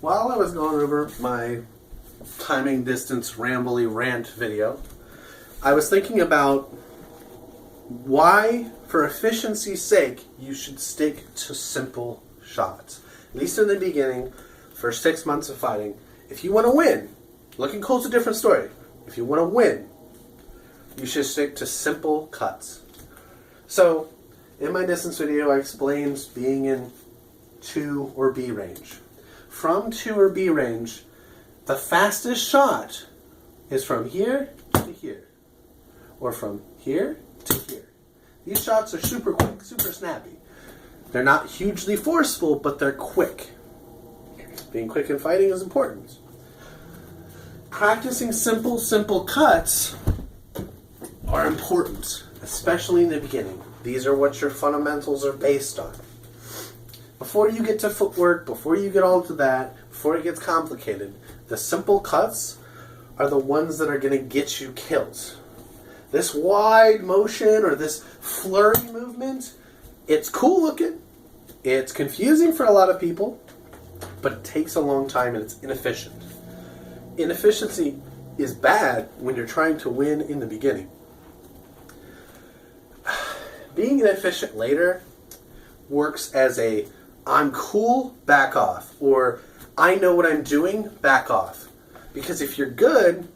While I was going over my timing distance rambly rant video, I was thinking about why, for efficiency's sake, you should stick to simple shots. At least in the beginning, first 6 months of fighting. If you want to win, looking cool's a different story. If you want to win, you should stick to simple cuts. So, in my distance video, I explained being in 2 or B range. From 2 or B range, the fastest shot is from here to here, or from here to here. These shots are super quick, super snappy. They're not hugely forceful, but they're quick. Being quick in fighting is important. Practicing simple cuts are important, especially in the beginning. These are what your fundamentals are based on. Before you get to footwork, before you get all to that, before it gets complicated, the simple cuts are the ones that are going to get you kills. This wide motion or this flurry movement, it's cool looking, it's confusing for a lot of people, but it takes a long time and it's inefficient. Inefficiency is bad when you're trying to win in the beginning. Being inefficient later works as a I'm cool, back off, or I know what I'm doing, back off. Because if you're good,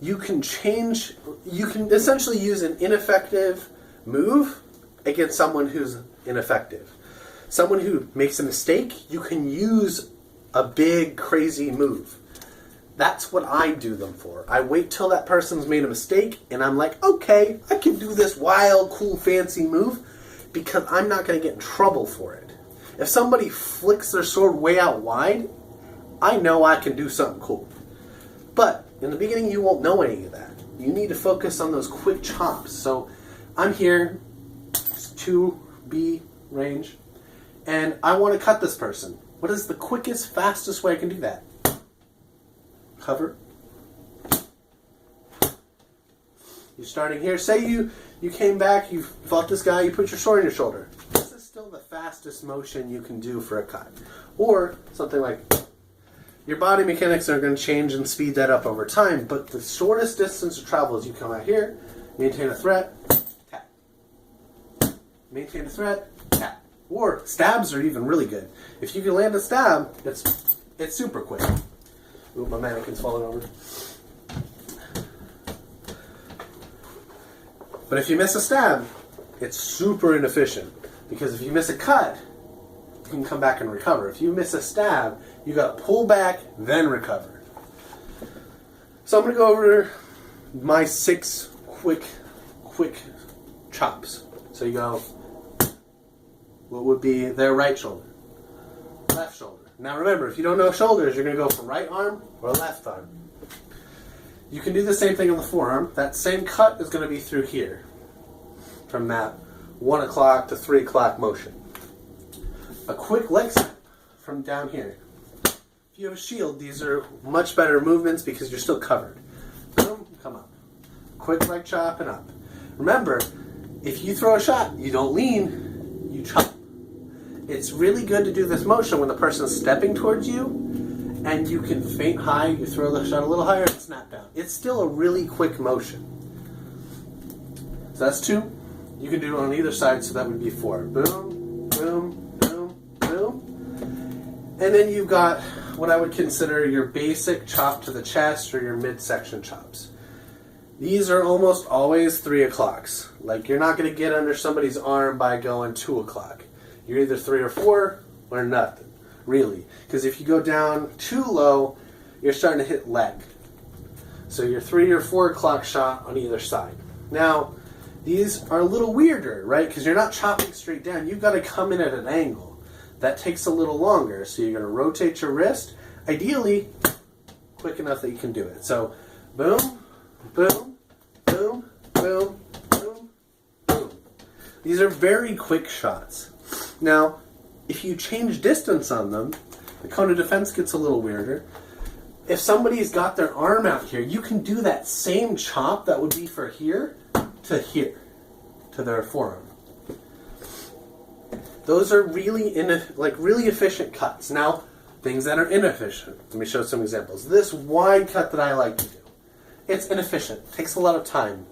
you can essentially use an ineffective move against someone who's ineffective. Someone who makes a mistake, you can use a big, crazy move. That's what I do them for. I wait till that person's made a mistake, and I'm like, okay, I can do this wild, cool, fancy move, because I'm not going to get in trouble for it. If somebody flicks their sword way out wide, I know I can do something cool. But in the beginning, you won't know any of that. You need to focus on those quick chops. So I'm here, 2B range, and I want to cut this person. What is the quickest, fastest way I can do that? Cover. You're starting here. Say you came back, you fought this guy, you put your sword on your shoulder. This is still the fastest motion you can do for a cut. Or something like, your body mechanics are going to change and speed that up over time, but the shortest distance to travel is you come out here, maintain a threat, tap. Maintain a threat, tap. Or stabs are even really good. If you can land a stab, it's super quick. Ooh, my mannequin's falling over. But if you miss a stab, it's super inefficient. Because if you miss a cut, you can come back and recover. If you miss a stab, you got to pull back, then recover. So I'm going to go over my 6 quick chops. So you go, what would be their right shoulder, left shoulder. Now remember, if you don't know shoulders, you're going to go for right arm or left arm. You can do the same thing on the forearm. That same cut is going to be through here, from that 1 o'clock to 3 o'clock motion. A quick leg snap from down here. If you have a shield, these are much better movements because you're still covered. Boom, come up. Quick leg chop and up. Remember, if you throw a shot, you don't lean, you chop. It's really good to do this motion when the person's stepping towards you and you can feint high, you throw the shot a little higher and snap down. It's still a really quick motion. So that's 2. You can do it on either side, so that would be 4. Boom, boom, boom, boom. And then you've got what I would consider your basic chop to the chest or your midsection chops. These are almost always 3 o'clocks. Like, you're not going to get under somebody's arm by going 2 o'clock. You're either 3 or 4 or nothing, really. Because if you go down too low, you're starting to hit leg. So you're 3 or 4 o'clock shot on either side. Now, these are a little weirder, right? Because you're not chopping straight down. You've got to come in at an angle. That takes a little longer. So you're going to rotate your wrist, ideally quick enough that you can do it. So boom, boom, boom, boom, boom, boom. These are very quick shots. Now, if you change distance on them, the cone of defense gets a little weirder. If somebody's got their arm out here, you can do that same chop that would be for here, to their forearm. Those are really efficient cuts. Now, Things that are inefficient. Let me show some examples. This wide cut that I like to do. It's inefficient. Takes a lot of time.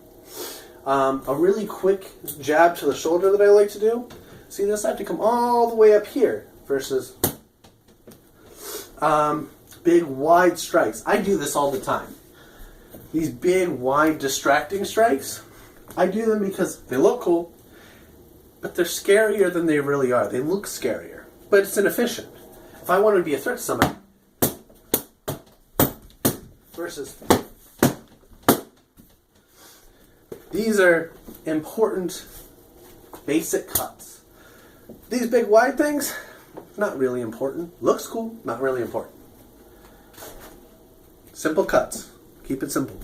A really quick jab to the shoulder that I like to do. See this? I have to come all the way up here versus big wide strikes. I do this all the time. These big wide distracting strikes, I do them because they look cool, but they're scarier than they really are. They look scarier, but it's inefficient. If I want to be a threat to somebody, versus these are important basic cuts. These big wide things, not really important. Looks cool, not really important. Simple cuts. Keep it simple.